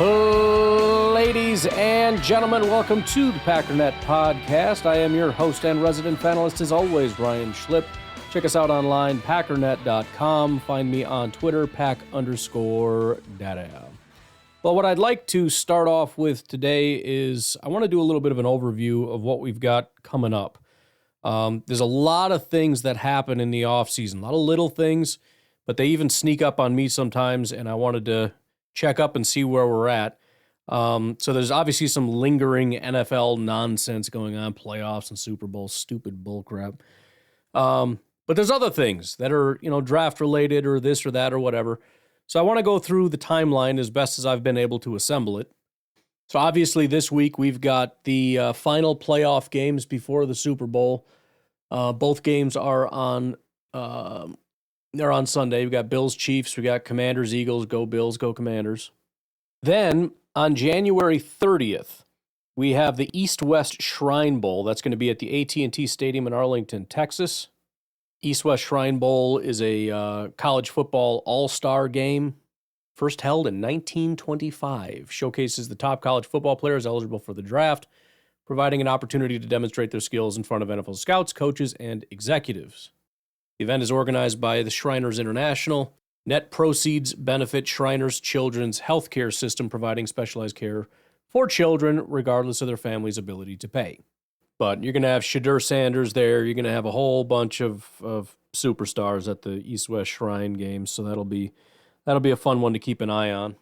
Ladies and gentlemen, welcome to the Packernet Podcast. I am your host and resident panelist, as always, Ryan Schlip. Check us out online, packernet.com. Find me on Twitter, pack_data. Well, what I'd like to start off with today is I want to do a little bit of an overview of what we've got coming up. There's a lot of things that happen in the offseason, a lot of little things, but they even sneak up on me sometimes, and I wanted to check up and see where we're at. So there's obviously some lingering NFL nonsense going on, playoffs and Super Bowl, stupid bullcrap. But there's other things that are, draft related or this or that or whatever. So I want to go through the timeline as best as I've been able to assemble it. So obviously this week we've got the final playoff games before the Super Bowl. Both games are on they're on Sunday. We've got Bills, Chiefs. We got Commanders, Eagles. Go Bills, go Commanders. Then on January 30th, we have the East-West Shrine Bowl. That's going to be at the AT&T Stadium in Arlington, Texas. East-West Shrine Bowl is a college football all-star game, first held in 1925. Showcases the top college football players eligible for the draft, providing an opportunity to demonstrate their skills in front of NFL scouts, coaches, and executives. The event is organized by the Shriners International. Net proceeds benefit Shriners Children's Healthcare System, providing specialized care for children regardless of their family's ability to pay. But you're going to have Shedeur Sanders there. You're going to have a whole bunch of superstars at the East-West Shrine Games, so that'll be a fun one to keep an eye on.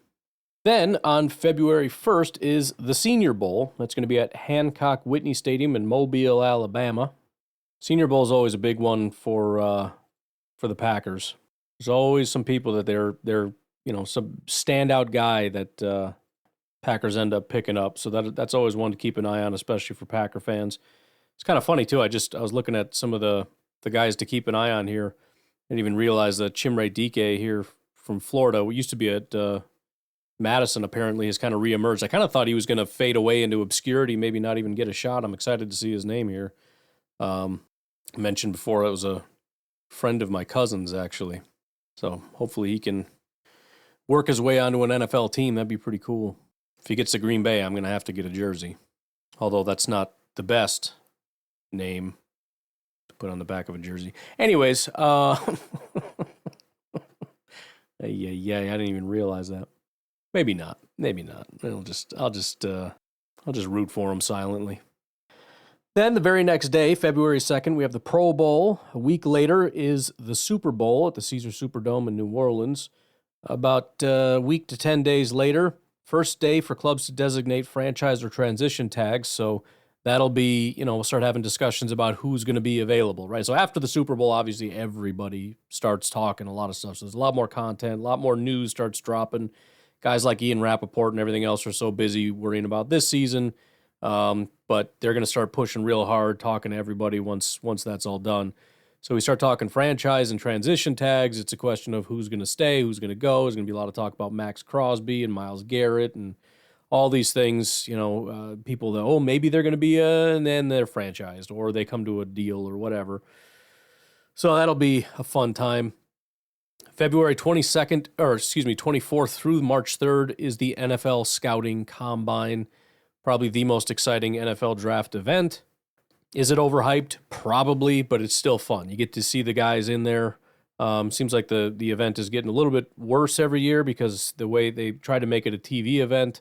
Then on February 1st is the Senior Bowl. That's going to be at Hancock Whitney Stadium in Mobile, Alabama. Senior Bowl is always a big one for the Packers. There's always some people that they're some standout guy that Packers end up picking up. So that's always one to keep an eye on, especially for Packer fans. It's kind of funny too. I was looking at some of the guys to keep an eye on here. I didn't even realize that Chimere Dike here from Florida, who used to be at Madison, apparently has kind of reemerged. I kind of thought he was going to fade away into obscurity, maybe not even get a shot. I'm excited to see his name here. I mentioned before it was a friend of my cousin's, actually. So hopefully he can work his way onto an NFL team. That'd be pretty cool. If he gets to Green Bay, I'm going to have to get a jersey. Although that's not the best name to put on the back of a jersey. Anyways, yeah, I didn't even realize that. Maybe not. I'll just root for him silently. Then the very next day, February 2nd, we have the Pro Bowl. A week later is the Super Bowl at the Caesar Superdome in New Orleans. About a week to 10 days later, first day for clubs to designate franchise or transition tags. So that'll be, we'll start having discussions about who's going to be available, right? So after the Super Bowl, obviously everybody starts talking a lot of stuff. So there's a lot more content, a lot more news starts dropping. Guys like Ian Rappaport and everything else are so busy worrying about this season. But they're going to start pushing real hard, talking to everybody once that's all done. So we start talking franchise and transition tags. It's a question of who's going to stay, who's going to go. There's going to be a lot of talk about Max Crosby and Myles Garrett and all these things. People that, maybe they're going to be and then they're franchised or they come to a deal or whatever. So that'll be a fun time. February 24th through March 3rd is the NFL Scouting Combine. Probably the most exciting NFL draft event. Is it overhyped? Probably, but it's still fun. You get to see the guys in there. Seems like the event is getting a little bit worse every year because the way they try to make it a TV event,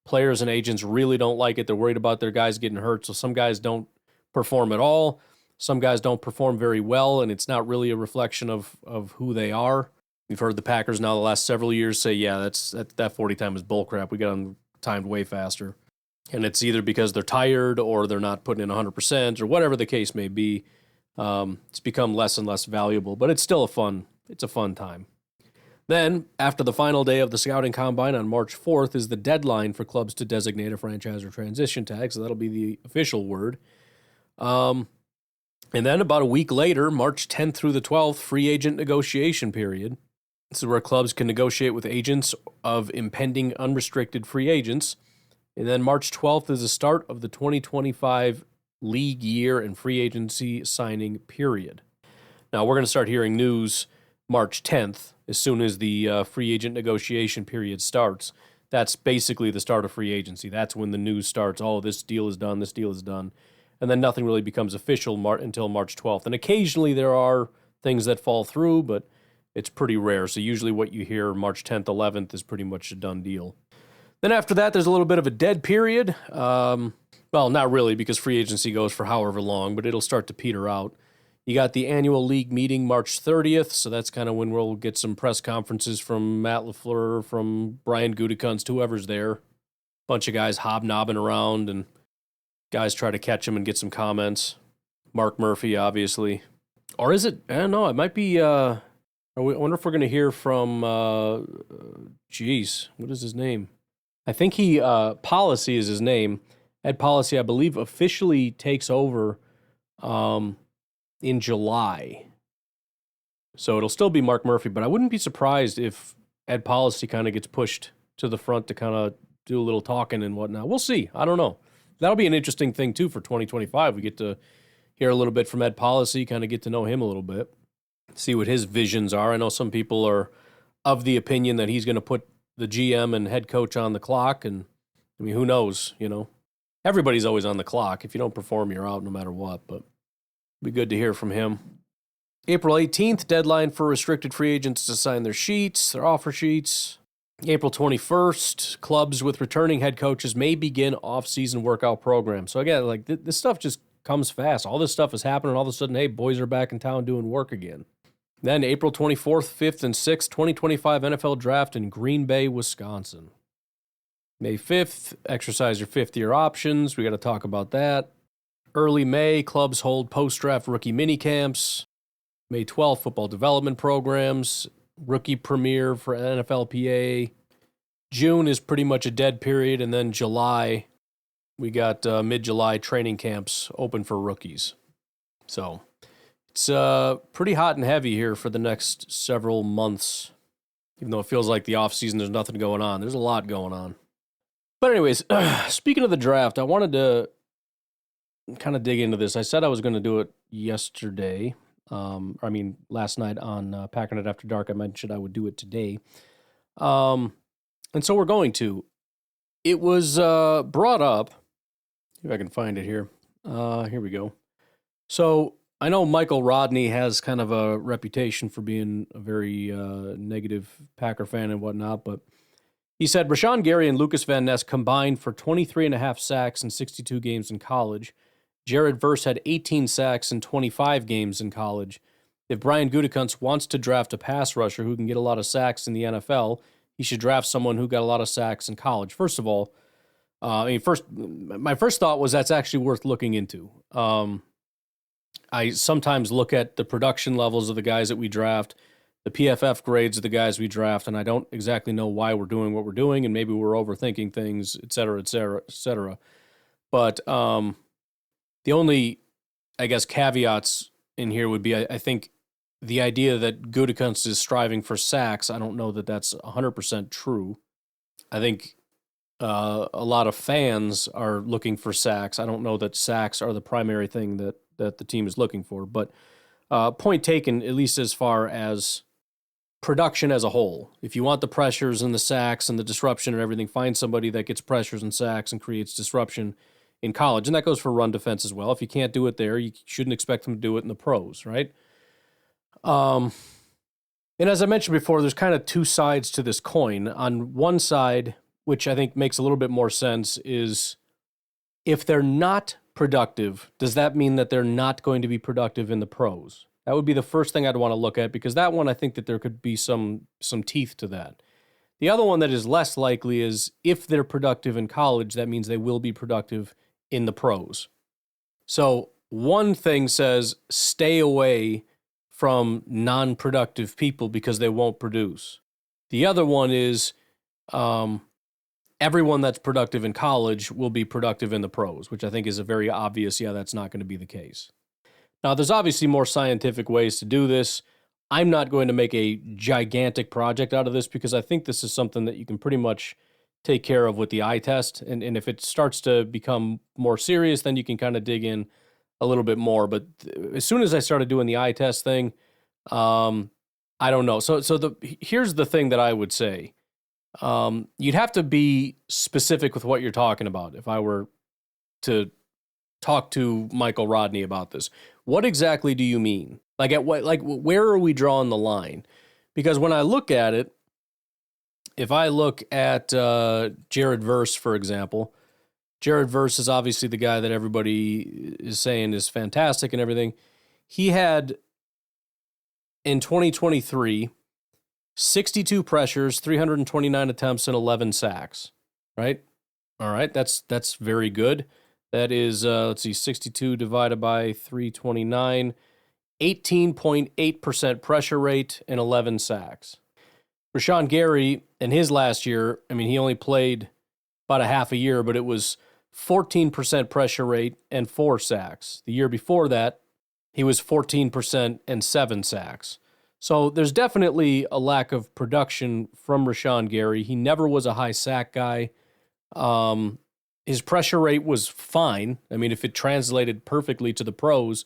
players and agents really don't like it. They're worried about their guys getting hurt, so some guys don't perform at all. Some guys don't perform very well, and it's not really a reflection of who they are. We've heard the Packers now the last several years say, yeah, that 40 time is bullcrap. We got them timed way faster. And it's either because they're tired or they're not putting in 100% or whatever the case may be. It's become less and less valuable, but it's still a fun time. Then, after the final day of the Scouting Combine on March 4th is the deadline for clubs to designate a franchise or transition tag, so that'll be the official word. And then about a week later, March 10th through the 12th, free agent negotiation period. This is where clubs can negotiate with agents of impending unrestricted free agents. And then March 12th is the start of the 2025 league year and free agency signing period. Now, we're going to start hearing news March 10th, as soon as the free agent negotiation period starts. that's basically the start of free agency. That's when the news starts. Oh, this deal is done. This deal is done. And then nothing really becomes official until March 12th. And occasionally there are things that fall through, but it's pretty rare. So usually what you hear March 10th, 11th is pretty much a done deal. Then after that, there's a little bit of a dead period. Well, not really, because free agency goes for however long, but it'll start to peter out. You got the annual league meeting March 30th, so that's kind of when we'll get some press conferences from Matt LaFleur, from Brian Gutekunst, whoever's there. Bunch of guys hobnobbing around, and guys try to catch him and get some comments. Mark Murphy, obviously. Or is it? I don't know. It might be... I wonder if we're going to hear from... what is his name? I think Policy is his name. Ed Policy, I believe, officially takes over... in July. So it'll still be Mark Murphy, but I wouldn't be surprised if Ed Policy kind of gets pushed to the front to kind of do a little talking and whatnot. We'll see. I don't know. That'll be an interesting thing, too, for 2025. We get to hear a little bit from Ed Policy, kind of get to know him a little bit, see what his visions are. I know some people are of the opinion that he's going to put the GM and head coach on the clock, and, I mean, who knows, you know? Everybody's always on the clock. If you don't perform, you're out no matter what, but be good to hear from him. April 18th, deadline for restricted free agents to sign their sheets, their offer sheets. April 21st, clubs with returning head coaches may begin off-season workout programs. So again, like this stuff just comes fast. All this stuff is happening. All of a sudden, hey, boys are back in town doing work again. Then April 24th, 5th, and 6th, 2025 NFL Draft in Green Bay, Wisconsin. May 5th, exercise your fifth-year options. We got to talk about that. Early May, clubs hold post-draft rookie minicamps. May 12th, football development programs. Rookie premiere for NFLPA. June is pretty much a dead period, and then July, we got mid-July training camps open for rookies. So it's pretty hot and heavy here for the next several months. Even though it feels like the offseason, there's nothing going on. There's a lot going on. But anyways, speaking of the draft, I wanted to kind of dig into this. I said I was going to do it yesterday. Last night on Packernet After Dark. I mentioned I would do it today. And so we're going to. It was brought up. If I can find it here. Here we go. So I know Michael Rodney has kind of a reputation for being a very negative Packer fan and whatnot, but he said Rashawn Gary and Lucas Van Ness combined for 23.5 sacks in 62 games in college. Jared Verse had 18 sacks in 25 games in college. If Brian Gutekunst wants to draft a pass rusher who can get a lot of sacks in the NFL, he should draft someone who got a lot of sacks in college. First of all, my first thought was that's actually worth looking into. I sometimes look at the production levels of the guys that we draft, the PFF grades of the guys we draft, and I don't exactly know why we're doing what we're doing, and maybe we're overthinking things, et cetera, et cetera, et cetera. But the only, I guess, caveats in here would be, I think, the idea that Gutekunst is striving for sacks. I don't know that that's 100% true. I think a lot of fans are looking for sacks. I don't know that sacks are the primary thing that the team is looking for. But point taken, at least as far as production as a whole. If you want the pressures and the sacks and the disruption and everything, find somebody that gets pressures and sacks and creates disruption in college, and that goes for run defense as well. If you can't do it there, you shouldn't expect them to do it in the pros, right? And as I mentioned before, there's kind of two sides to this coin. On one side, which I think makes a little bit more sense, is if they're not productive, does that mean that they're not going to be productive in the pros? That would be the first thing I'd want to look at, because that one, I think that there could be some teeth to that. The other one that is less likely is if they're productive in college, that means they will be productive in the pros. So one thing says stay away from non-productive people because they won't produce. The other one is everyone that's productive in college will be productive in the pros, which I think is a very obvious, that's not going to be the case. Now, there's obviously more scientific ways to do this. I'm not going to make a gigantic project out of this because I think this is something that you can pretty much take care of with the eye test. And if it starts to become more serious, then you can kind of dig in a little bit more. But as soon as I started doing the eye test thing, I don't know. So here's the thing that I would say. You'd have to be specific with what you're talking about if I were to talk to Michael Rodney about this. What exactly do you mean? Where are we drawing the line? Because when I look at it, if I look at Jared Verse, for example, Jared Verse is obviously the guy that everybody is saying is fantastic and everything. He had, in 2023, 62 pressures, 329 attempts, and 11 sacks, right? All right, that's very good. That is, 62 divided by 329, 18.8% pressure rate and 11 sacks. Rashawn Gary, in his last year, I mean, he only played about a half a year, but it was 14% pressure rate and 4 sacks. The year before that, he was 14% and 7 sacks. So there's definitely a lack of production from Rashawn Gary. He never was a high sack guy. His pressure rate was fine. I mean, if it translated perfectly to the pros,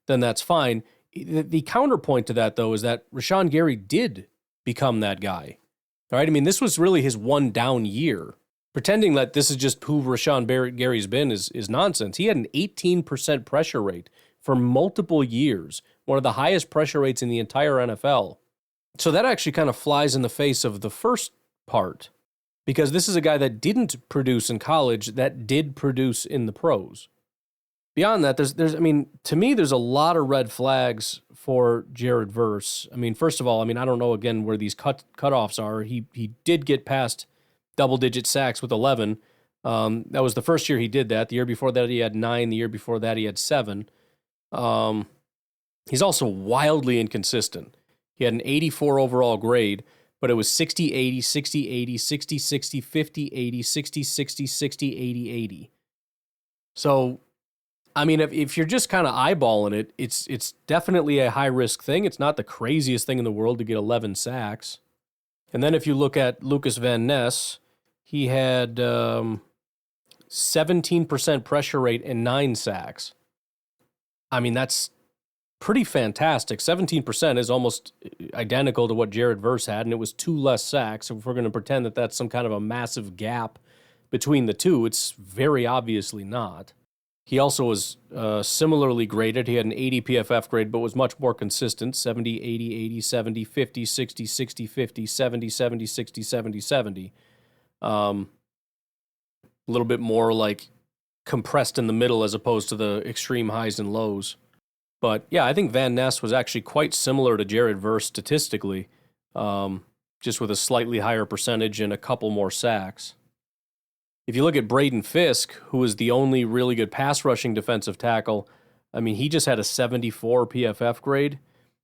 then that's fine. The counterpoint to that, though, is that Rashawn Gary did become that guy. All right? I mean, this was really his one down year. Pretending that this is just who Rashawn Gary's been is nonsense. He had an 18% pressure rate for multiple years, one of the highest pressure rates in the entire NFL. So that actually kind of flies in the face of the first part, because this is a guy that didn't produce in college that did produce in the pros. Beyond that, to me, there's a lot of red flags for Jared Verse. I mean, first of all, I don't know, again, where these cutoffs are. He did get past double-digit sacks with 11. That was the first year he did that. The year before that, he had 9. The year before that, he had 7. He's also wildly inconsistent. He had an 84 overall grade, but it was 60-80, 60-80, 60-60, 50-80, 60-60, 60-80, 80. So, I mean, if you're just kind of eyeballing it, it's definitely a high-risk thing. It's not the craziest thing in the world to get 11 sacks. And then if you look at Lucas Van Ness, he had 17% pressure rate and 9 sacks. I mean, that's pretty fantastic. 17% is almost identical to what Jared Verse had, and it was 2 less sacks. If we're going to pretend that that's some kind of a massive gap between the two, it's very obviously not. He also was similarly graded. He had an 80 PFF grade, but was much more consistent, 70, 80, 80, 70, 50, 60, 60, 50, 70, 70, 60, 70, 70. A little bit more like compressed in the middle as opposed to the extreme highs and lows. But yeah, I think Van Ness was actually quite similar to Jared Verse statistically, just with a slightly higher percentage and a couple more sacks. If you look at Braden Fisk, who is the only really good pass rushing defensive tackle, I mean, he just had a 74 PFF grade.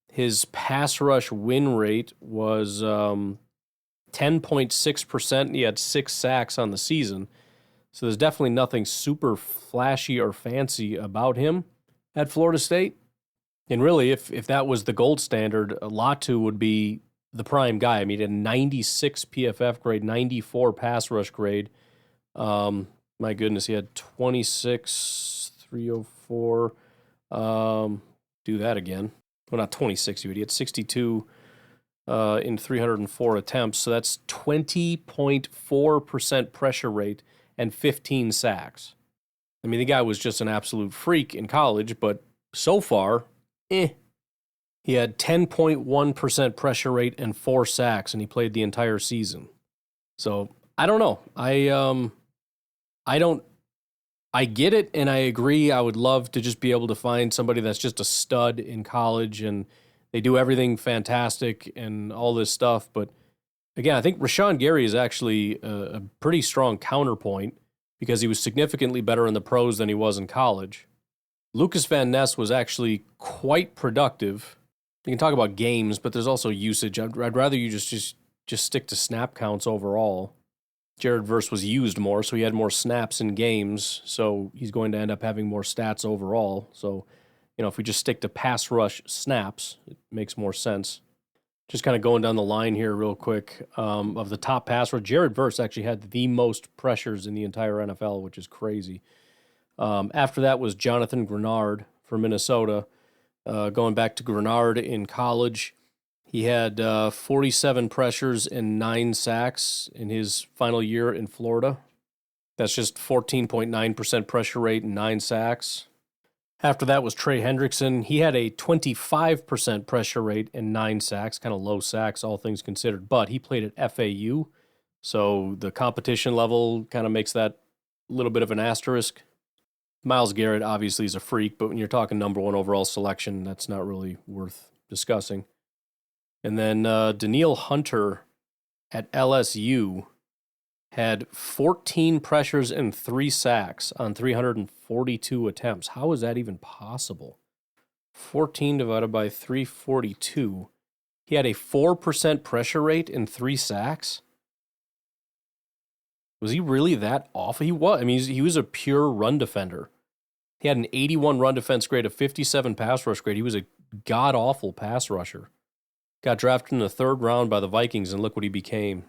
His pass rush win rate was 10.6%, and he had 6 sacks on the season. So there's definitely nothing super flashy or fancy about him at Florida State. And really, if that was the gold standard, Latu would be the prime guy. I mean, he had a 96 PFF grade, 94 pass rush grade. My goodness, he had 26, 304. Do that again. Well, not 26, he had 62 in 304 attempts. So that's 20.4% pressure rate and 15 sacks. I mean, the guy was just an absolute freak in college, but so far, He had 10.1% pressure rate and 4 sacks, and he played the entire season. So, I don't know. I get it, and I agree. I would love to just be able to find somebody that's just a stud in college, and they do everything fantastic and all this stuff. But, again, I think Rashawn Gary is actually a pretty strong counterpoint because he was significantly better in the pros than he was in college. Lucas Van Ness was actually quite productive. You can talk about games, but there's also usage. I'd rather you just stick to snap counts overall. Jared Verse was used more, so he had more snaps in games, so he's going to end up having more stats overall. So, if we just stick to pass rush snaps, it makes more sense. Just kind of going down the line here real quick. Of the top pass rush, Jared Verse actually had the most pressures in the entire NFL, which is crazy. After that was Jonathan Grenard for Minnesota. Going back to Grenard in college, He had 47 pressures and 9 sacks in his final year in Florida. That's just 14.9% pressure rate and 9 sacks. After that was Trey Hendrickson. He had a 25% pressure rate and 9 sacks, kind of low sacks, all things considered. But he played at FAU, so the competition level kind of makes that a little bit of an asterisk. Myles Garrett obviously is a freak, but when you're talking number 1 overall selection, that's not really worth discussing. And then Danielle Hunter at LSU had 14 pressures and 3 sacks on 342 attempts. How is that even possible? 14 divided by 342. He had a 4% pressure rate and 3 sacks? Was he really that awful? He was. I mean, he was a pure run defender. He had an 81 run defense grade, a 57 pass rush grade. He was a god-awful pass rusher. Got drafted in the 3rd round by the Vikings, and look what he became.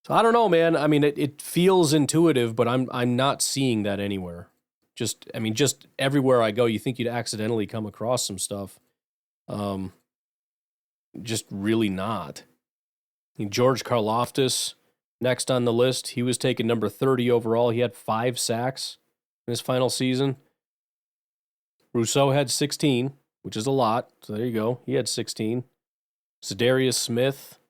So I don't know, man. I mean, it feels intuitive, but I'm not seeing that anywhere. Just everywhere I go, you think you'd accidentally come across some stuff. Just really not. I mean, George Karlaftis, next on the list, he was taken number 30 overall. He had 5 sacks in his final season. Rousseau had 16, which is a lot. So there you go. He had 16. Za'Darius Smith,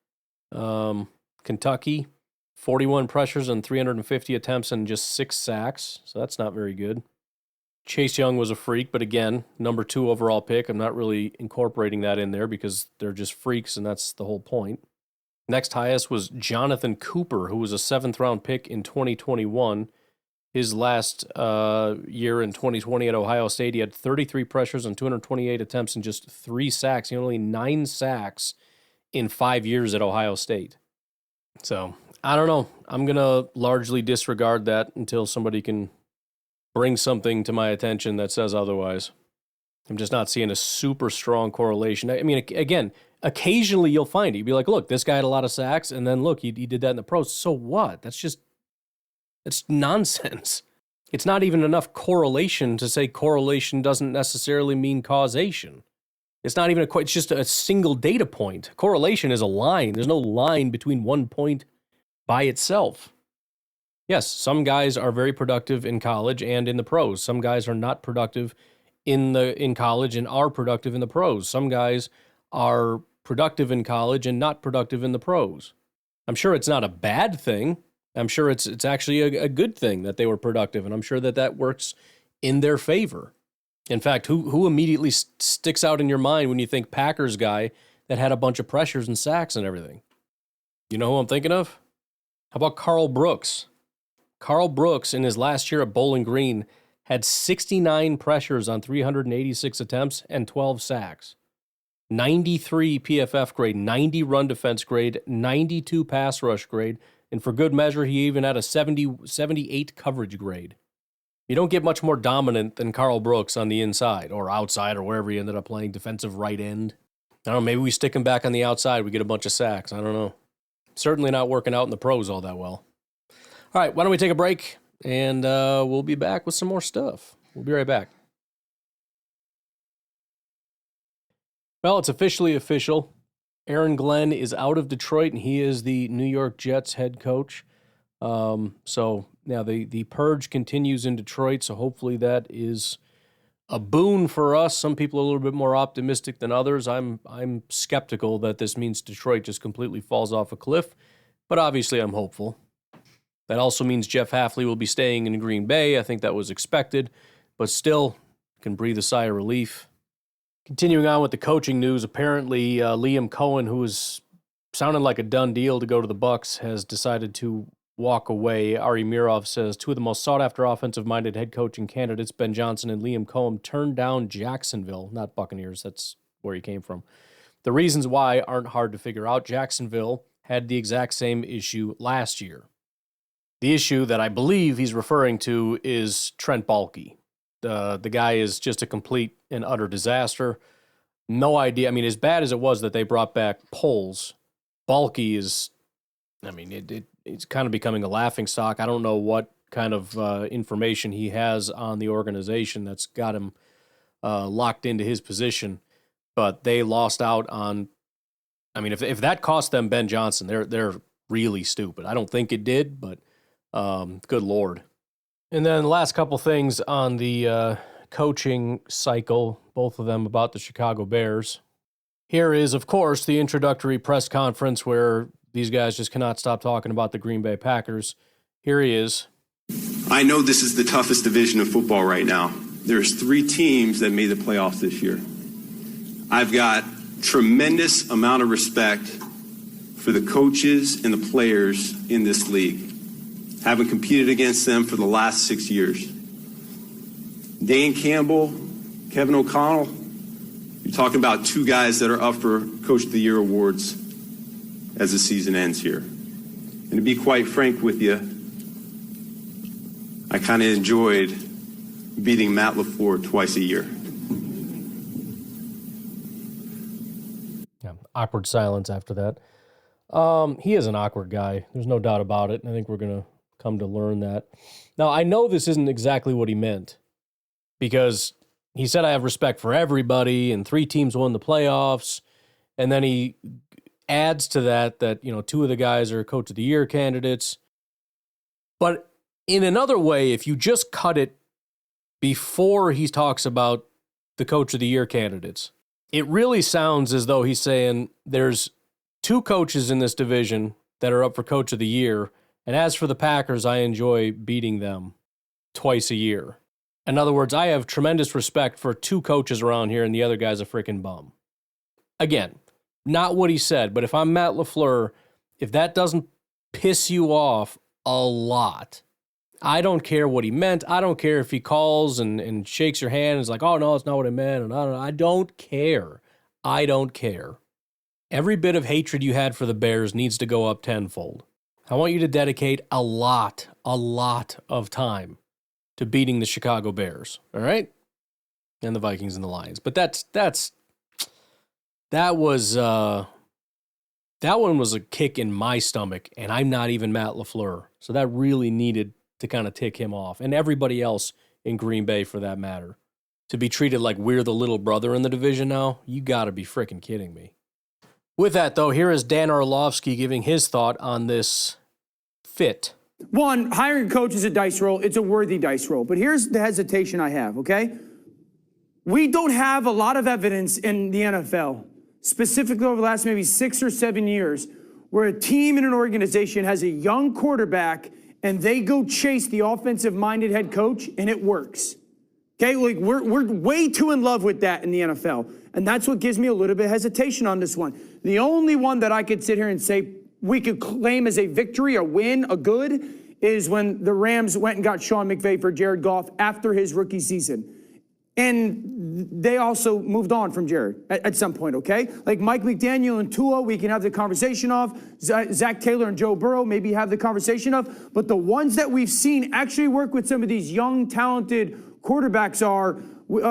Kentucky, 41 pressures and 350 attempts and just 6 sacks. So that's not very good. Chase Young was a freak, but again, number 2 overall pick. I'm not really incorporating that in there because they're just freaks, and that's the whole point. Next highest was Jonathan Cooper, who was a 7th round pick in 2021. His last year in 2020 at Ohio State, he had 33 pressures and 228 attempts and just 3 sacks. He had only 9 sacks in 5 years at Ohio State. So, I don't know. I'm going to largely disregard that until somebody can bring something to my attention that says otherwise. I'm just not seeing a super strong correlation. I mean, again, occasionally you'll find it. You'll be like, look, this guy had a lot of sacks, and then look, he did that in the pros. So what? That's nonsense. It's not even enough correlation to say correlation doesn't necessarily mean causation. It's not even it's just a single data point. Correlation is a line. There's no line between one point by itself. Yes, some guys are very productive in college and in the pros. Some guys are not productive in college and are productive in the pros. Some guys are productive in college and not productive in the pros. I'm sure it's not a bad thing. I'm sure it's actually a good thing that they were productive, and I'm sure that works in their favor. In fact, who immediately sticks out in your mind when you think Packers guy that had a bunch of pressures and sacks and everything? You know who I'm thinking of? How about Carl Brooks? Carl Brooks, in his last year at Bowling Green, had 69 pressures on 386 attempts and 12 sacks. 93 PFF grade, 90 run defense grade, 92 pass rush grade, and for good measure, he even had a 78 coverage grade. You don't get much more dominant than Carl Brooks on the inside or outside or wherever he ended up playing, defensive right end. I don't know, maybe we stick him back on the outside, we get a bunch of sacks. I don't know. Certainly not working out in the pros all that well. All right, why don't we take a break, and we'll be back with some more stuff. We'll be right back. Well, it's officially official. Aaron Glenn is out of Detroit, and he is the New York Jets head coach. So now the purge continues in Detroit, so hopefully that is a boon for us. Some people are a little bit more optimistic than others. I'm skeptical that this means Detroit just completely falls off a cliff, but obviously I'm hopeful. That also means Jeff Hafley will be staying in Green Bay. I think that was expected, but still can breathe a sigh of relief. Continuing on with the coaching news, apparently Liam Cohen, who was sounding like a done deal to go to the Bucs, has decided to walk away. Ari Mirov says 2 of the most sought-after offensive-minded head coaching candidates, Ben Johnson and Liam Cohen, turned down Jacksonville, not Buccaneers. That's where he came from. The reasons why aren't hard to figure out. Jacksonville had the exact same issue last year. The issue that I believe he's referring to is Trent Baalke. The guy is just a complete and utter disaster. No idea. I mean, as bad as it was that they brought back Poles, Baalke is, I mean, it's kind of becoming a laughingstock. I don't know what kind of information he has on the organization that's got him locked into his position, but they lost out on I mean, if that cost them Ben Johnson, they're really stupid. I don't think it did, but good Lord. And then the last couple things on the coaching cycle, both of them about the Chicago Bears. Here is, of course, the introductory press conference where these guys just cannot stop talking about the Green Bay Packers. Here he is. I know this is the toughest division of football right now. There's 3 teams that made the playoffs this year. I've got tremendous amount of respect for the coaches and the players in this league. Having competed against them for the last 6 years. Dan Campbell, Kevin O'Connell, you're talking about 2 guys that are up for Coach of the Year awards as the season ends here. And to be quite frank with you, I kind of enjoyed beating Matt LaFleur twice a year. Yeah, awkward silence after that. He is an awkward guy. There's no doubt about it. And I think we're going to come to learn that. Now, I know this isn't exactly what he meant because he said, I have respect for everybody and 3 teams won the playoffs. And then he adds to that, 2 of the guys are Coach of the Year candidates. But in another way, if you just cut it before he talks about the Coach of the Year candidates, it really sounds as though he's saying there's 2 coaches in this division that are up for Coach of the Year. And as for the Packers, I enjoy beating them twice a year. In other words, I have tremendous respect for 2 coaches around here and the other guy's a freaking bum. Again, not what he said, but if I'm Matt LaFleur, if that doesn't piss you off a lot, I don't care what he meant. I don't care if he calls and shakes your hand and is like, oh, no, it's not what I meant. And I don't care. I don't care. Every bit of hatred you had for the Bears needs to go up tenfold. I want you to dedicate a lot of time to beating the Chicago Bears, all right? And the Vikings and the Lions. But that one was a kick in my stomach, and I'm not even Matt LaFleur. So that really needed to kind of tick him off, and everybody else in Green Bay for that matter. To be treated like we're the little brother in the division now, you got to be freaking kidding me. With that, though, here is Dan Orlovsky giving his thought on this fit. One, hiring a coach is a dice roll. It's a worthy dice roll. But here's the hesitation I have, okay? We don't have a lot of evidence in the NFL, specifically over the last maybe 6 or 7 years, where a team and an organization has a young quarterback and they go chase the offensive-minded head coach and it works. Okay, like we're way too in love with that in the NFL. And that's what gives me a little bit of hesitation on this one. The only one that I could sit here and say we could claim as a victory, a win, a good, is when the Rams went and got Sean McVay for Jared Goff after his rookie season. And they also moved on from Jared at some point, okay? Like Mike McDaniel and Tua, we can have the conversation of. Zach Taylor and Joe Burrow, maybe have the conversation of. But the ones that we've seen actually work with some of these young, talented quarterbacks are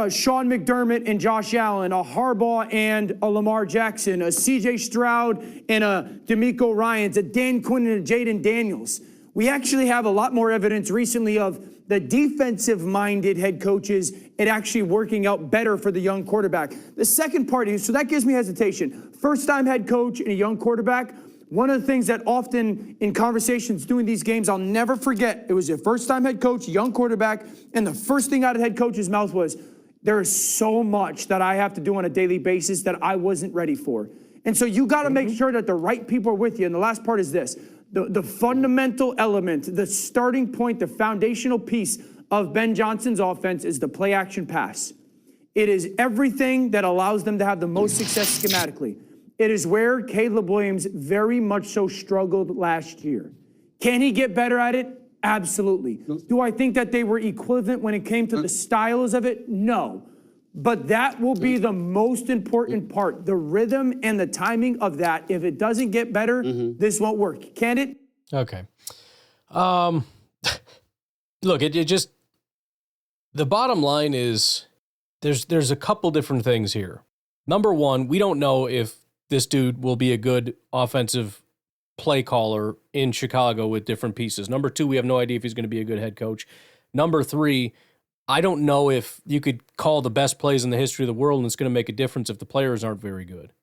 Sean McDermott and Josh Allen, a Harbaugh and a Lamar Jackson, a C.J. Stroud and a DeMeco Ryans, a Dan Quinn and a Jaden Daniels. We actually have a lot more evidence recently of the defensive-minded head coaches it actually working out better for the young quarterback. The second part is, so that gives me hesitation. First-time head coach and a young quarterback, one of the things that often in conversations doing these games, I'll never forget, it was a first-time head coach, young quarterback, and the first thing out of the head coach's mouth was, there is so much that I have to do on a daily basis that I wasn't ready for. And so you got to make sure that the right people are with you. And the last part is this. The fundamental element, the starting point, the foundational piece of Ben Johnson's offense is the play-action pass. It is everything that allows them to have the most success schematically. It is where Caleb Williams very much so struggled last year. Can he get better at it? Absolutely. Do I think that they were equivalent when it came to the styles of it? No. But that will be the most important part, the rhythm and the timing of that. If it doesn't get better, this won't work. Can it? Okay. Look, it just, the bottom line is there's a couple different things here. Number one, we don't know if this dude will be a good offensive play caller in Chicago with different pieces. Number two, we have no idea if he's going to be a good head coach. Number three, I don't know if you could call the best plays in the history of the world and it's going to make a difference if the players aren't very good.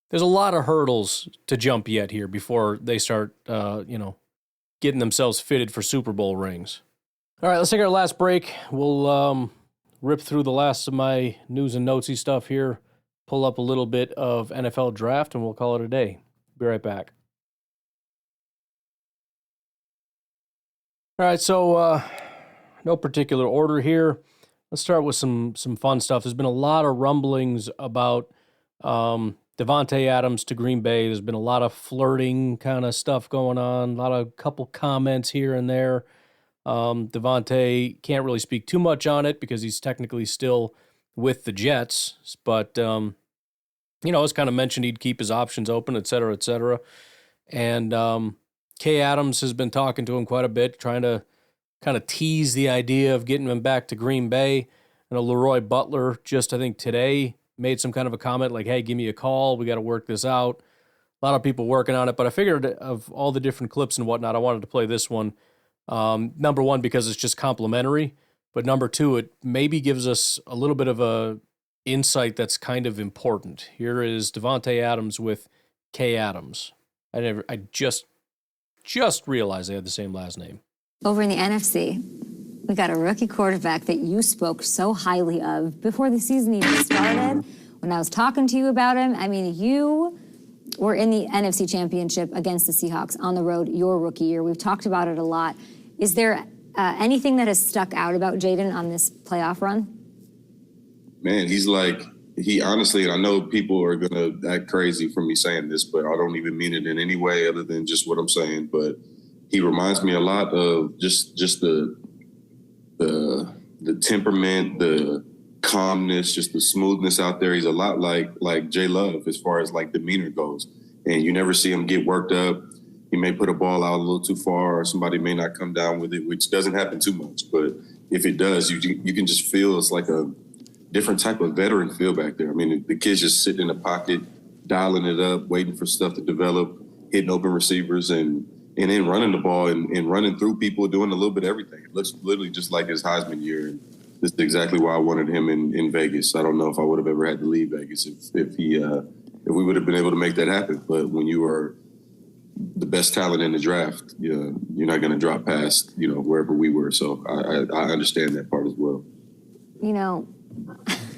there's a lot of hurdles to jump yet here before they start, getting themselves fitted for Super Bowl rings. All right, let's take our last break. We'll rip through the last of my news and notesy stuff here, pull up a little bit of NFL draft, and we'll call it a day. Be right back. All right, so no particular order here. Let's start with some fun stuff. There's been a lot of rumblings about Davante Adams to Green Bay. There's been a lot of flirting kind of stuff going on, couple comments here and there. Davante can't really speak too much on it because he's technically still with the Jets, but it's kind of mentioned he'd keep his options open, et cetera, et cetera. And Kay Adams has been talking to him quite a bit, trying to kind of tease the idea of getting him back to Green Bay. And Leroy Butler just, I think today, made some kind of a comment like, hey, give me a call. We got to work this out. A lot of people working on it, but I figured of all the different clips and whatnot, I wanted to play this one. Number one, because it's just complimentary, but number two, it maybe gives us a little bit of a insight that's kind of important. Here is Davante Adams with Kay Adams. I just realized they had the same last name. Over in the NFC, we got a rookie quarterback that you spoke so highly of before the season even started. When I was talking to you about him, I mean, you were in the NFC Championship against the Seahawks on the road your rookie year. We've talked about it a lot. Is there anything that has stuck out about Jayden on this playoff run? Man, he honestly, and I know people are going to act crazy for me saying this, but I don't even mean it in any way other than just what I'm saying. But he reminds me a lot of just the temperament, the calmness, just the smoothness out there. He's a lot like J Love as far as like demeanor goes. And you never see him get worked up. He may put a ball out a little too far, or somebody may not come down with it, which doesn't happen too much. But if it does, you can just feel it's like a different type of veteran feel back there. I mean, the kid's just sitting in the pocket, dialing it up, waiting for stuff to develop, hitting open receivers, and then running the ball and running through people, doing a little bit of everything. It looks literally just like his Heisman year. And this is exactly why I wanted him in Vegas. I don't know if I would have ever had to leave Vegas if we would have been able to make that happen. But when you are the best talent in the draft, you're not going to drop past, wherever we were. So I understand that part as well.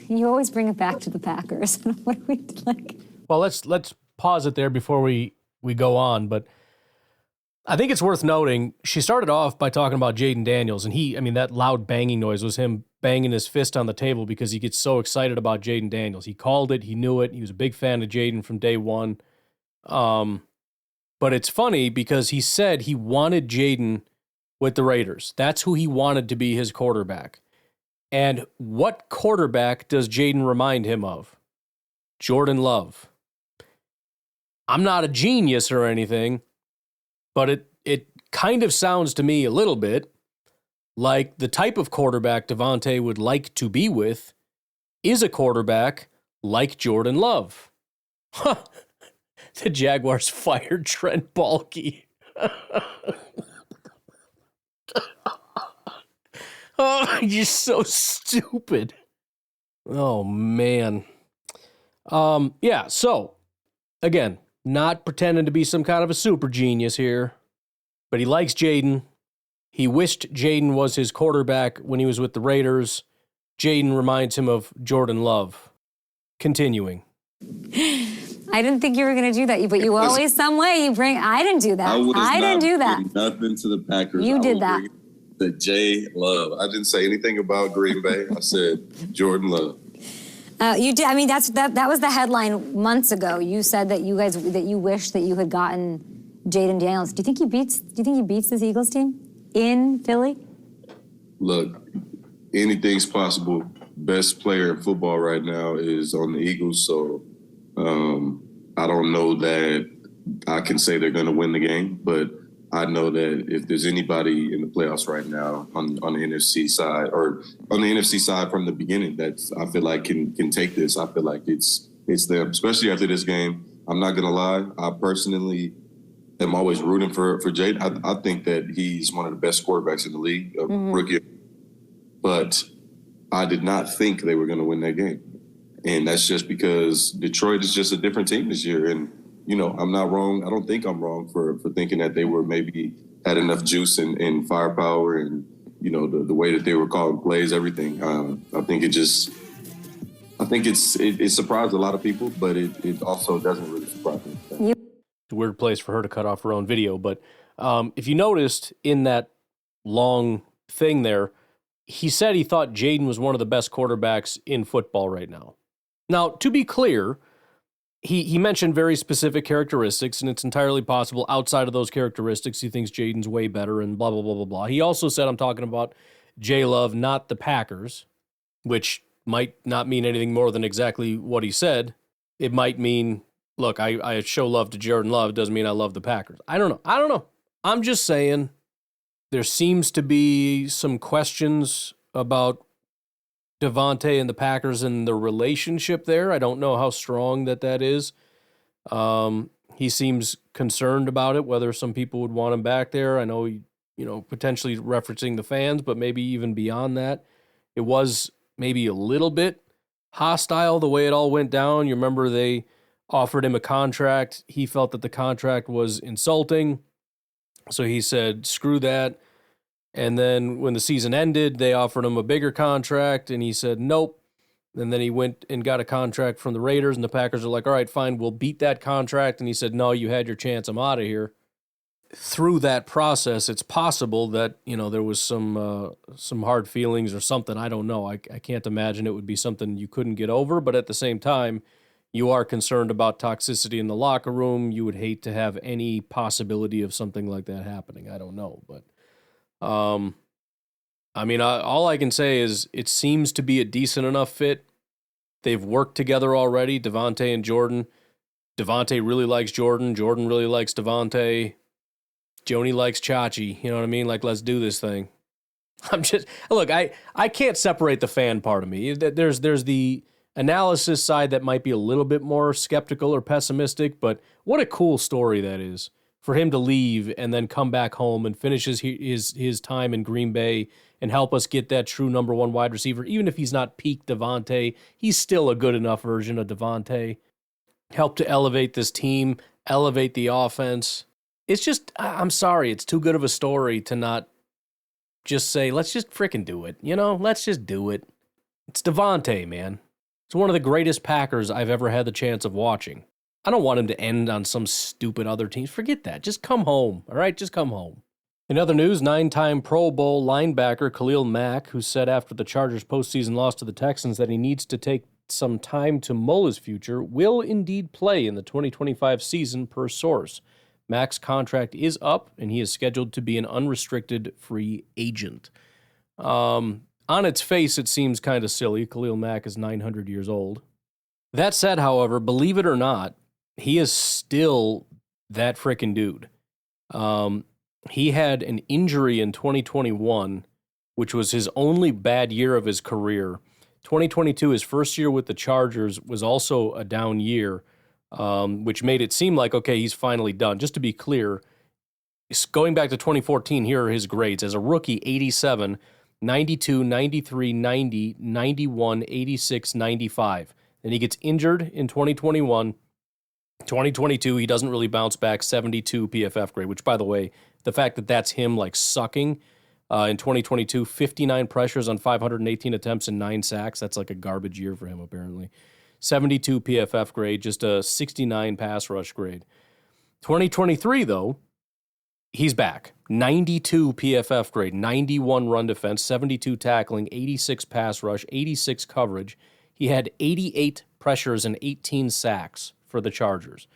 You always bring it back to the Packers. What are we like? Well, let's pause it there before we go on. But I think it's worth noting, she started off by talking about Jayden Daniels, and that loud banging noise was him banging his fist on the table because he gets so excited about Jayden Daniels. He called it. He knew it. He was a big fan of Jayden from day one. But it's funny because he said he wanted Jayden with the Raiders. That's who he wanted to be his quarterback. And what quarterback does Jayden remind him of? Jordan Love. I'm not a genius or anything, but it kind of sounds to me a little bit like the type of quarterback Davante would like to be with is a quarterback like Jordan Love. The Jaguars fired Trent Baalke. Oh, you're so stupid. Oh, man. So, again, not pretending to be some kind of a super genius here, but he likes Jayden. He wished Jayden was his quarterback when he was with the Raiders. Jayden reminds him of Jordan Love. Continuing. I didn't think you were going to do that, but you always, some way, you bring... I didn't do that. I didn't do that. Nothing to the Packers. You did that. The J Love. I didn't say anything about Green Bay. I said Jordan Love. You did. I mean, that was the headline months ago. You said that you wish that you had gotten Jayden Daniels. Do you think he beats this Eagles team in Philly? Look, anything's possible. Best player in football right now is on the Eagles, so I don't know that I can say they're going to win the game, but I know that if there's anybody in the playoffs right now on the NFC side, or on the NFC side from the beginning, that's I feel like can take this. I feel like it's them, especially after this game. I'm not gonna lie. I personally am always rooting for Jayden. I think that he's one of the best quarterbacks in the league, rookie. But I did not think they were going to win that game. And that's just because Detroit is just a different team this year. And, I'm not wrong. I don't think I'm wrong for thinking that they were maybe had enough juice and firepower and, the way that they were calling plays, everything. I think it surprised a lot of people, but it also doesn't really surprise me. It's a weird place for her to cut off her own video. But if you noticed in that long thing there, he said he thought Jayden was one of the best quarterbacks in football right now. Now, to be clear, he mentioned very specific characteristics, and it's entirely possible outside of those characteristics he thinks Jayden's way better and blah, blah, blah, blah, blah. He also said, I'm talking about J Love, not the Packers, which might not mean anything more than exactly what he said. It might mean, look, I show love to Jordan Love. It doesn't mean I love the Packers. I don't know. I'm just saying there seems to be some questions about Davante and the Packers and the relationship there. I don't know how strong that is. He seems concerned about it, whether some people would want him back there. I know, potentially referencing the fans, but maybe even beyond that. It was maybe a little bit hostile the way it all went down. You remember they offered him a contract. He felt that the contract was insulting. So he said, screw that. And then when the season ended, they offered him a bigger contract, and he said, nope. And then he went and got a contract from the Raiders, and the Packers are like, all right, fine, we'll beat that contract. And he said, no, you had your chance, I'm out of here. Through that process, it's possible that, there was some hard feelings or something. I don't know. I can't imagine it would be something you couldn't get over, but at the same time, you are concerned about toxicity in the locker room. You would hate to have any possibility of something like that happening. I don't know, but all I can say is it seems to be a decent enough fit. They've worked together already, Davante and Jordan. Davante really likes Jordan. Jordan really likes Davante. Joni likes Chachi. You know what I mean? Like, let's do this thing. I can't separate the fan part of me. There's the analysis side that might be a little bit more skeptical or pessimistic, but what a cool story that is. For him to leave and then come back home and finish his time in Green Bay and help us get that true number one wide receiver, even if he's not peak Davante, he's still a good enough version of Davante. Help to elevate this team, elevate the offense. It's just, I'm sorry, it's too good of a story to not just say, let's just frickin' do it. Let's just do it. It's Davante, man. It's one of the greatest Packers I've ever had the chance of watching. I don't want him to end on some stupid other team. Forget that. Just come home, all right? Just come home. In other news, 9-time Pro Bowl linebacker Khalil Mack, who said after the Chargers' postseason loss to the Texans that he needs to take some time to mull his future, will indeed play in the 2025 season per source. Mack's contract is up, and he is scheduled to be an unrestricted free agent. On its face, it seems kind of silly. Khalil Mack is 900 years old. That said, however, believe it or not, he is still that frickin' dude. He had an injury in 2021, which was his only bad year of his career. 2022, his first year with the Chargers, was also a down year, which made it seem like, okay, he's finally done. Just to be clear, going back to 2014, here are his grades. As a rookie, 87, 92, 93, 90, 91, 86, 95. Then he gets injured in 2021. 2022, he doesn't really bounce back, 72 PFF grade, which, by the way, the fact that that's him, like, sucking in 2022, 59 pressures on 518 attempts and 9 sacks. That's like a garbage year for him, apparently. 72 PFF grade, just a 69 pass rush grade. 2023, though, he's back. 92 PFF grade, 91 run defense, 72 tackling, 86 pass rush, 86 coverage. He had 88 pressures and 18 sacks for the Chargers.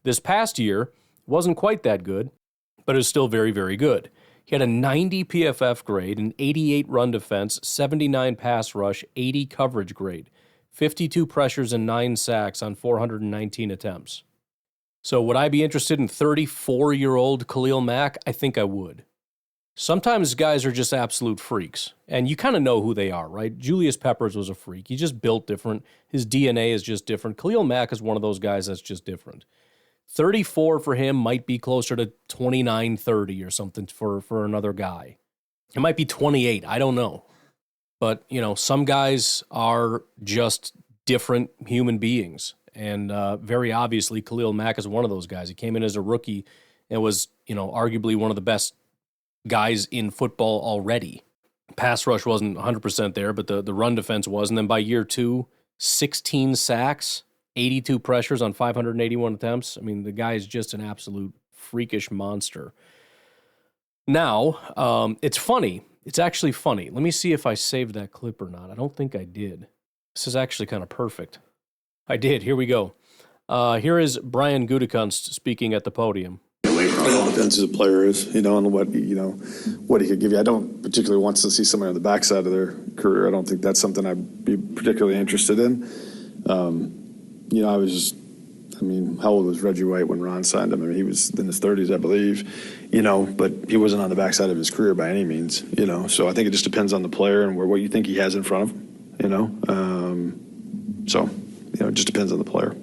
This past year wasn't quite that good, but it was still very, very good. He had a 90 PFF grade, an 88 run defense, 79 pass rush, 80 coverage grade, 52 pressures and 9 sacks on 419 attempts. So would I be interested in 34-year-old Khalil Mack? I think I would. Sometimes guys are just absolute freaks, and you kind of know who they are, right? Julius Peppers was a freak. He just built different. His DNA is just different. Khalil Mack is one of those guys that's just different. 34 for him might be closer to 29, 30 or something for another guy. It might be 28. I don't know. But, some guys are just different human beings. And very obviously, Khalil Mack is one of those guys. He came in as a rookie and was, arguably one of the best guys in football already. Pass rush wasn't 100% there, but the run defense was. And then by year 2, 16 sacks, 82 pressures on 581 attempts. I mean, the guy is just an absolute freakish monster. Now, it's funny. It's actually funny. Let me see if I saved that clip or not. I don't think I did. This is actually kind of perfect. I did. Here we go. Here is Brian Gutekunst speaking at the podium. It all depends who the player is, and what he could give you. I don't particularly want to see somebody on the backside of their career. I don't think that's something I'd be particularly interested in. How old was Reggie White when Ron signed him? I mean, he was in his 30s, I believe, but he wasn't on the backside of his career by any means, So I think it just depends on the player and what you think he has in front of him, it just depends on the player.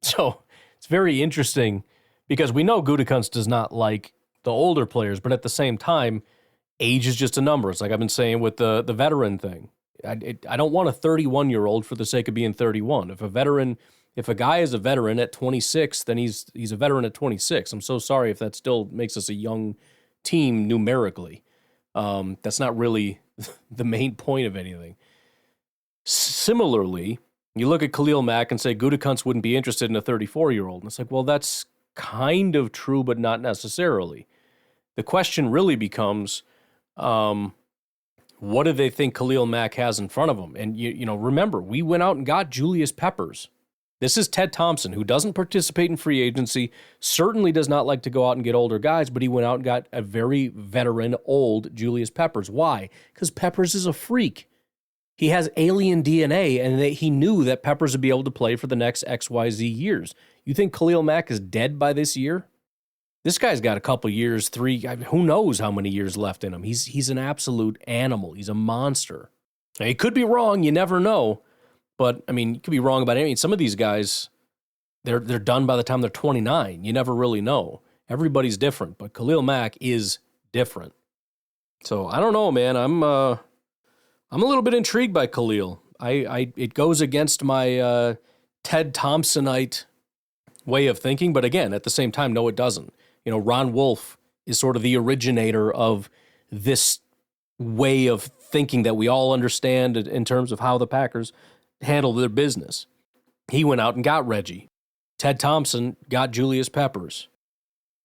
So it's very interesting because we know Gutekunst does not like the older players, but at the same time, age is just a number. It's like I've been saying with the veteran thing. I don't want a 31-year-old for the sake of being 31. If a guy is a veteran at 26, then he's a veteran at 26. I'm so sorry if that still makes us a young team numerically. That's not really the main point of anything. Similarly, you look at Khalil Mack and say Gutekunst wouldn't be interested in a 34-year-old. And it's like, well, that's kind of true, but not necessarily. The question really becomes, what do they think Khalil Mack has in front of him? And, remember, we went out and got Julius Peppers. This is Ted Thompson, who doesn't participate in free agency, certainly does not like to go out and get older guys, but he went out and got a very veteran, old Julius Peppers. Why? Because Peppers is a freak. He has alien DNA, and he knew that Peppers would be able to play for the next XYZ years. You think Khalil Mack is dead by this year? This guy's got a couple years, 3, who knows how many years left in him. He's an absolute animal. He's a monster. Now, he could be wrong. You never know. But, you could be wrong about anything. Some of these guys, they're done by the time they're 29. You never really know. Everybody's different, but Khalil Mack is different. So, I don't know, man. I'm a little bit intrigued by Khalil. It goes against my Ted Thompsonite way of thinking, but again, at the same time, no, it doesn't. Ron Wolf is sort of the originator of this way of thinking that we all understand in terms of how the Packers handle their business. He went out and got Reggie. Ted Thompson got Julius Peppers.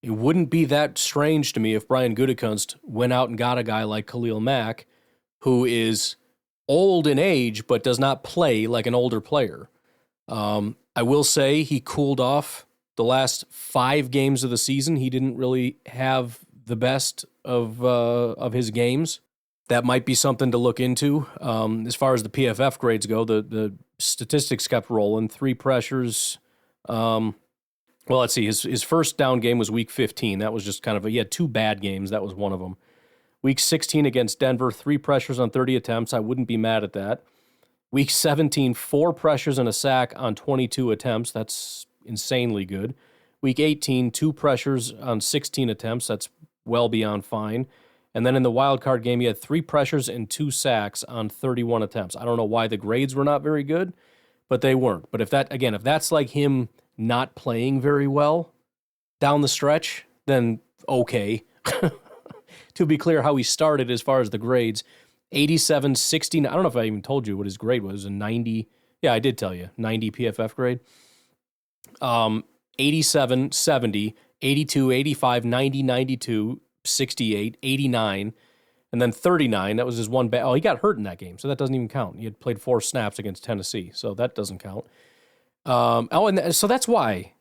It wouldn't be that strange to me if Brian Gutekunst went out and got a guy like Khalil Mack, who is old in age but does not play like an older player. I will say he cooled off the last 5 games of the season. He didn't really have the best of his games. That might be something to look into. As far as the PFF grades go, the statistics kept rolling. 3 pressures. Let's see. His first down game was week 15. That was just he had 2 bad games. That was one of them. Week 16 against Denver, 3 pressures on 30 attempts. I wouldn't be mad at that. Week 17, 4 pressures and a sack on 22 attempts. That's insanely good. Week 18, 2 pressures on 16 attempts. That's well beyond fine. And then in the wild card game, he had 3 pressures and 2 sacks on 31 attempts. I don't know why the grades were not very good, but they weren't. But if that's like him not playing very well down the stretch, then okay. To be clear, how he started as far as the grades, 87, 69. I don't know if I even told you what his grade was. A 90. Yeah, I did tell you. 90 PFF grade. 87, 70, 82, 85, 90, 92, 68, 89, and then 39. That was his one he got hurt in that game, so that doesn't even count. He had played 4 snaps against Tennessee, so that doesn't count. So that's why.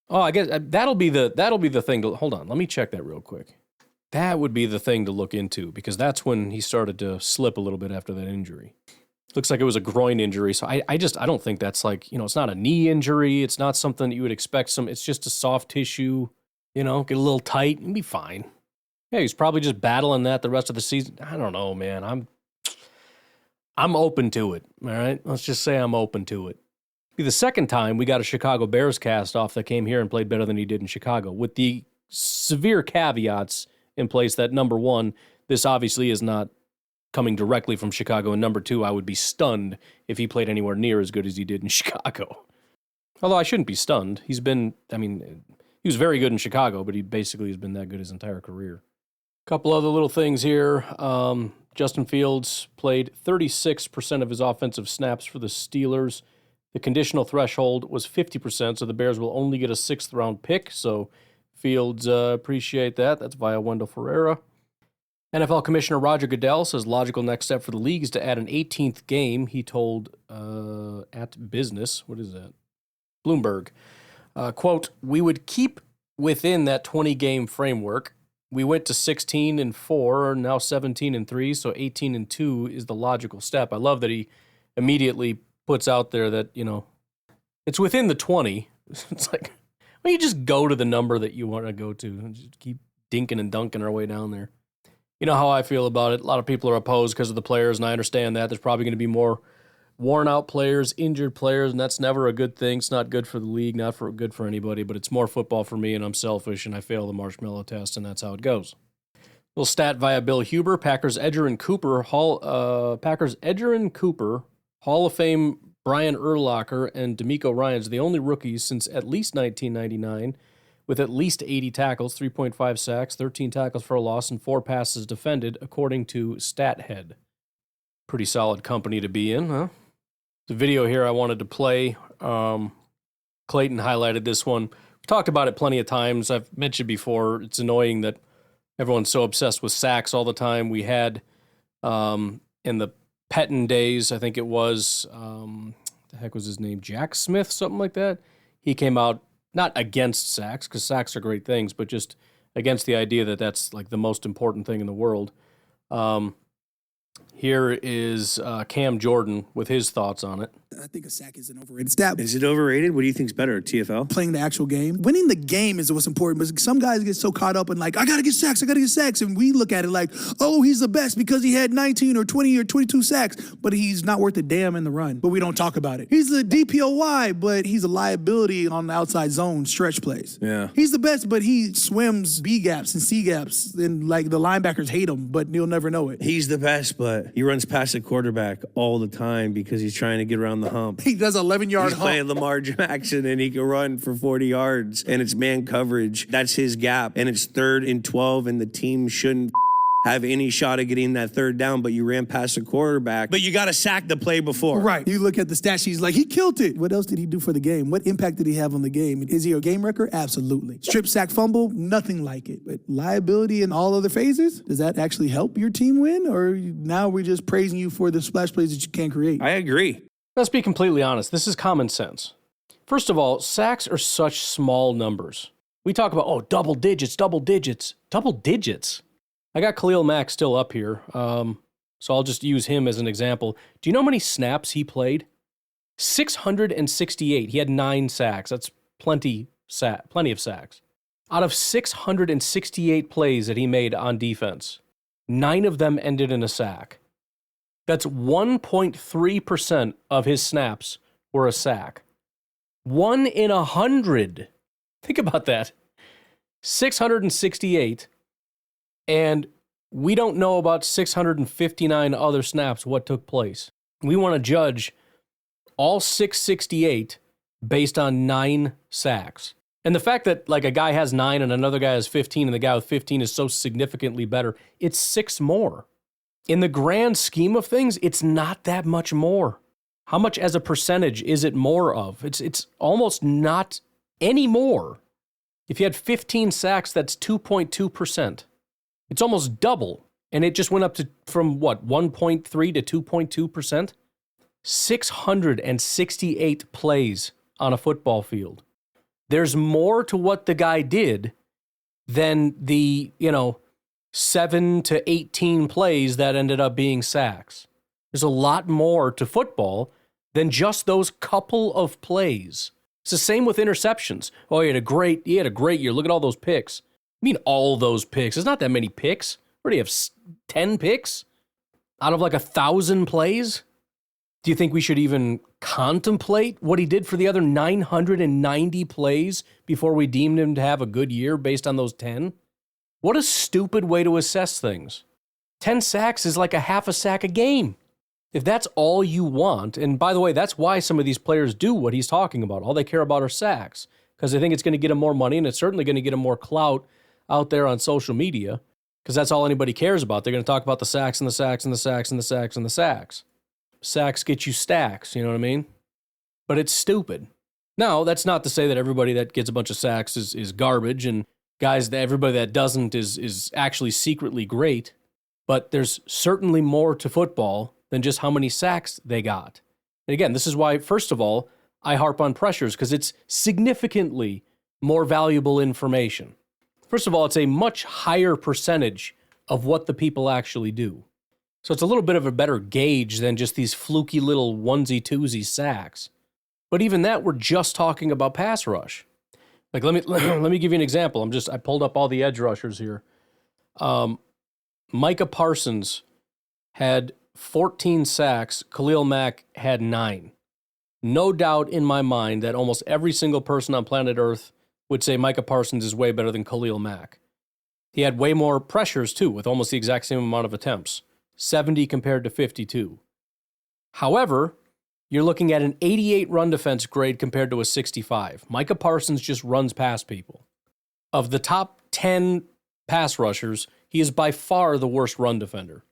Oh, I guess that'll be the thing to hold on. Let me check that real quick. That would be the thing to look into because that's when he started to slip a little bit after that injury. Looks like it was a groin injury, so I don't think that's it's not a knee injury. It's not something that you would expect. It's just a soft tissue. Get a little tight and be fine. Yeah, he's probably just battling that the rest of the season. I don't know, man. I'm open to it. All right, let's just say I'm open to it. Be the second time we got a Chicago Bears cast off that came here and played better than he did in Chicago, with the severe caveats in place that, number one, this obviously is not coming directly from Chicago. And number two, I would be stunned if he played anywhere near as good as he did in Chicago. Although I shouldn't be stunned. He was very good in Chicago, but he basically has been that good his entire career. A couple other little things here. Justin Fields played 36% of his offensive snaps for the Steelers. The conditional threshold was 50%, so the Bears will only get a 6th-round pick. So Fields, appreciate that. That's via Wendell Ferreira. NFL Commissioner Roger Goodell says logical next step for the league is to add an 18th game. He told at Business, what is that? Bloomberg, quote, "We would keep within that 20-game framework. We went to 16-4, now 17-3, so 18-2 is the logical step." I love that he immediately puts out there that, it's within the 20. It's like, well, you just go to the number that you want to go to and just keep dinking and dunking our way down there. You know how I feel about it. A lot of people are opposed because of the players, and I understand that. There's probably going to be more worn-out players, injured players, and that's never a good thing. It's not good for the league, good for anybody, but it's more football for me, and I'm selfish, and I fail the marshmallow test, and that's how it goes. Little stat via Bill Huber, Packers Edger and Cooper, Hall of Fame Brian Urlacher and DeMeco Ryans, the only rookies since at least 1999 with at least 80 tackles, 3.5 sacks, 13 tackles for a loss, and 4 passes defended, according to StatHead. Pretty solid company to be in, huh? The video here I wanted to play. Clayton highlighted this one. We've talked about it plenty of times. I've mentioned before, it's annoying that everyone's so obsessed with sacks all the time. We had, in the Pettin days, I think it was, the heck was his name? Jack Smith, something like that. He came out not against sacks, because sacks are great things, but just against the idea that that's like the most important thing in the world. Here is Cam Jordan with his thoughts on it. I think a sack is an overrated stat. Is it overrated? What do you think's better, TFL? Playing the actual game. Winning the game is what's important, but some guys get so caught up in like, I got to get sacks, and we look at it like, oh, he's the best because he had 19 or 20 or 22 sacks, but he's not worth a damn in the run. But we don't talk about it. He's the DPOY, but he's a liability on the outside zone stretch plays. Yeah. He's the best, but he swims B gaps and C gaps, and like the linebackers hate him, but you'll never know it. He's the best, but he runs past the quarterback all the time because he's trying to get around the hump. He does 11-yard He's playing Lamar Jackson, and he can run for 40 yards, and it's man coverage. That's his gap, and it's 3rd and 12, and the team shouldn't have any shot at getting that 3rd down, but you ran past the quarterback. But you got to sack the play before. Right. You look at the stat sheet, like, he killed it. What else did he do for the game? What impact did he have on the game? Is he a game wrecker? Absolutely. Strip, sack, fumble? Nothing like it. But liability in all other phases? Does that actually help your team win? Or now we're just praising you for the splash plays that you can't create? I agree. Let's be completely honest. This is common sense. First of all, sacks are such small numbers. We talk about, double digits. Double digits? I got Khalil Mack still up here, so I'll just use him as an example. Do you know how many snaps he played? 668. He had 9 sacks. That's plenty of sacks. Out of 668 plays that he made on defense, 9 of them ended in a sack. That's 1.3% of his snaps were a sack. 1 in 100. Think about that. 668, and we don't know about 659 other snaps what took place. We want to judge all 668 based on 9 sacks. And the fact that like a guy has 9 and another guy has 15 and the guy with 15 is so significantly better, it's 6 more. In the grand scheme of things, it's not that much more. How much as a percentage is it more of? It's almost not any more. If you had 15 sacks, that's 2.2%. It's almost double. And it just went up from 1.3 to 2.2%? 668 plays on a football field. There's more to what the guy did than the, 7 to 18 plays that ended up being sacks. There's a lot more to football than just those couple of plays. It's the same with interceptions. Oh, he had a great year. Look at all those picks. I mean, all those picks. There's not that many picks. What do you have, 10 picks out of like 1,000 plays? Do you think we should even contemplate what he did for the other 990 plays before we deemed him to have a good year based on those 10? What a stupid way to assess things. 10 sacks is like a half a sack a game. If that's all you want, and by the way, that's why some of these players do what he's talking about. All they care about are sacks because they think it's going to get them more money, and it's certainly going to get them more clout out there on social media because that's all anybody cares about. They're going to talk about the sacks and the sacks and the sacks and the sacks and the sacks. Sacks get you stacks, you know what I mean? But it's stupid. Now, that's not to say that everybody that gets a bunch of sacks is garbage, and everybody that doesn't is actually secretly great, but there's certainly more to football than just how many sacks they got. And again, this is why, first of all, I harp on pressures, because it's significantly more valuable information. First of all, it's a much higher percentage of what the people actually do. So it's a little bit of a better gauge than just these fluky little onesie-twosie sacks. But even that, we're just talking about pass rush. Like, let me give you an example. I pulled up all the edge rushers here. Micah Parsons had 14 sacks. Khalil Mack had 9. No doubt in my mind that almost every single person on planet Earth would say Micah Parsons is way better than Khalil Mack. He had way more pressures, too, with almost the exact same amount of attempts. 70 compared to 52. However, you're looking at an 88 run defense grade compared to a 65. Micah Parsons just runs past people. Of the top 10 pass rushers, he is by far the worst run defender.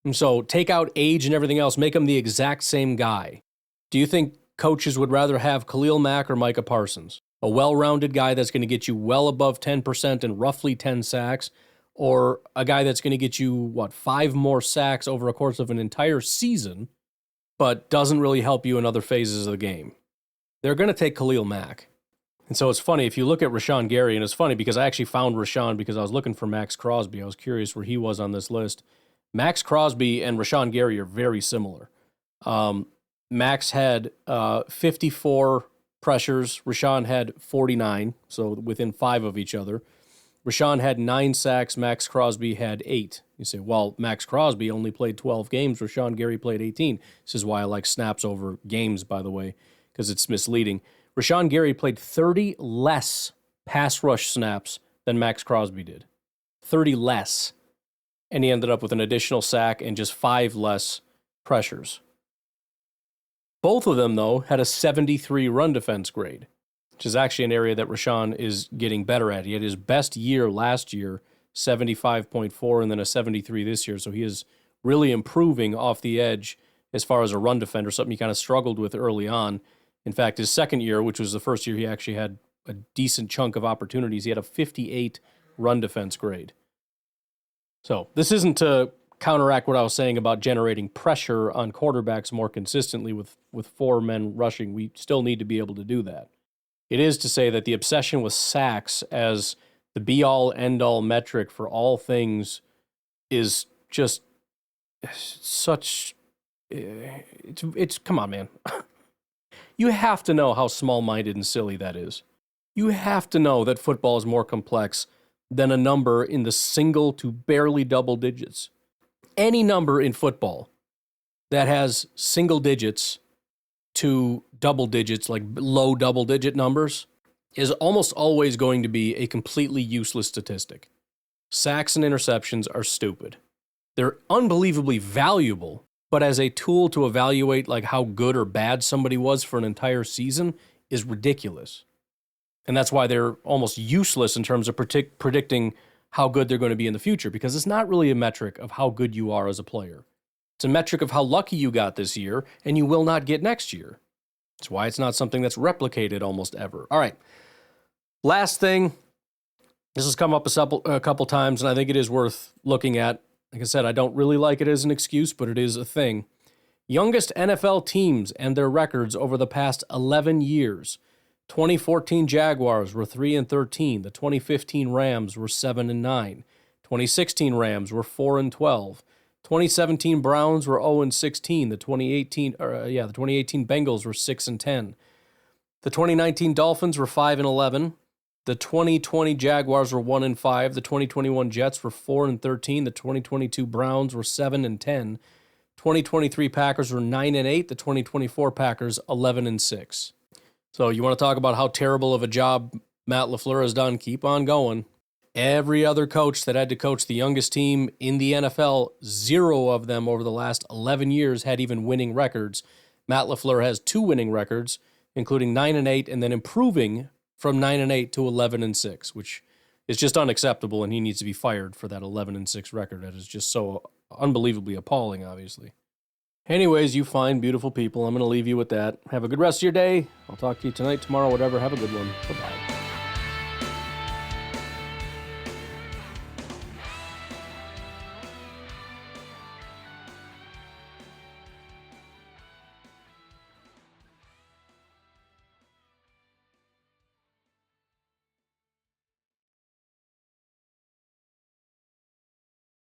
And so take out age and everything else, make him the exact same guy. Do you think coaches would rather have Khalil Mack or Micah Parsons? A well-rounded guy that's going to get you well above 10% and roughly 10 sacks, or a guy that's going to get you, 5 more sacks over a course of an entire season, but doesn't really help you in other phases of the game? They're going to take Khalil Mack. And so it's funny, if you look at Rashawn Gary, and it's funny because I actually found Rashawn because I was looking for Max Crosby. I was curious where he was on this list. Max Crosby and Rashawn Gary are very similar. Max had 54 pressures. Rashawn had 49, so within 5 of each other. Rashawn had 9 sacks. Max Crosby had 8. You say, well, Max Crosby only played 12 games. Rashawn Gary played 18. This is why I like snaps over games, by the way, because it's misleading. Rashawn Gary played 30 less pass rush snaps than Max Crosby did. 30 less. And he ended up with an additional sack and just 5 less pressures. Both of them, though, had a 73 run defense grade, which is actually an area that Rashawn is getting better at. He had his best year last year, 75.4, and then a 73 this year. So he is really improving off the edge as far as a run defender, something he kind of struggled with early on. In fact, his second year, which was the first year he actually had a decent chunk of opportunities, he had a 58 run defense grade. So this isn't to counteract what I was saying about generating pressure on quarterbacks more consistently with 4 men rushing. We still need to be able to do that. It is to say that the obsession with sacks as the be-all, end-all metric for all things is just such... It's come on, man. You have to know how small-minded and silly that is. You have to know that football is more complex than a number in the single to barely double digits. Any number in football that has single digits to double digits, like low double-digit numbers, is almost always going to be a completely useless statistic. Sacks and interceptions are stupid. They're unbelievably valuable, but as a tool to evaluate like how good or bad somebody was for an entire season is ridiculous. And that's why they're almost useless in terms of predicting how good they're going to be in the future, because it's not really a metric of how good you are as a player. It's a metric of how lucky you got this year and you will not get next year. That's why it's not something that's replicated almost ever. All right. Last thing, this has come up a couple times, and I think it is worth looking at. Like I said, I don't really like it as an excuse, but it is a thing. Youngest NFL teams and their records over the past 11 years. 2014 Jaguars were 3-13. The 2015 Rams were 7-9. 2016 Rams were 4-12. 2017 Browns were 0-16. The 2018 Bengals were 6-10. The 2019 Dolphins were 5-11. The 2020 Jaguars were 1-5. The 2021 Jets were 4-13. The 2022 Browns were 7-10. 2023 Packers were 9-8. The 2024 Packers 11-6. So you want to talk about how terrible of a job Matt LaFleur has done? Keep on going. Every other coach that had to coach the youngest team in the NFL, 0 of them over the last 11 years had even winning records. Matt LaFleur has 2 winning records, including 9-8, and then improving from 9-8 to 11-6, which is just unacceptable, and he needs to be fired for that 11-6 record. That is just so unbelievably appalling, obviously. Anyways, you fine, beautiful people, I'm going to leave you with that. Have a good rest of your day. I'll talk to you tonight, tomorrow, whatever. Have a good one. Bye-bye.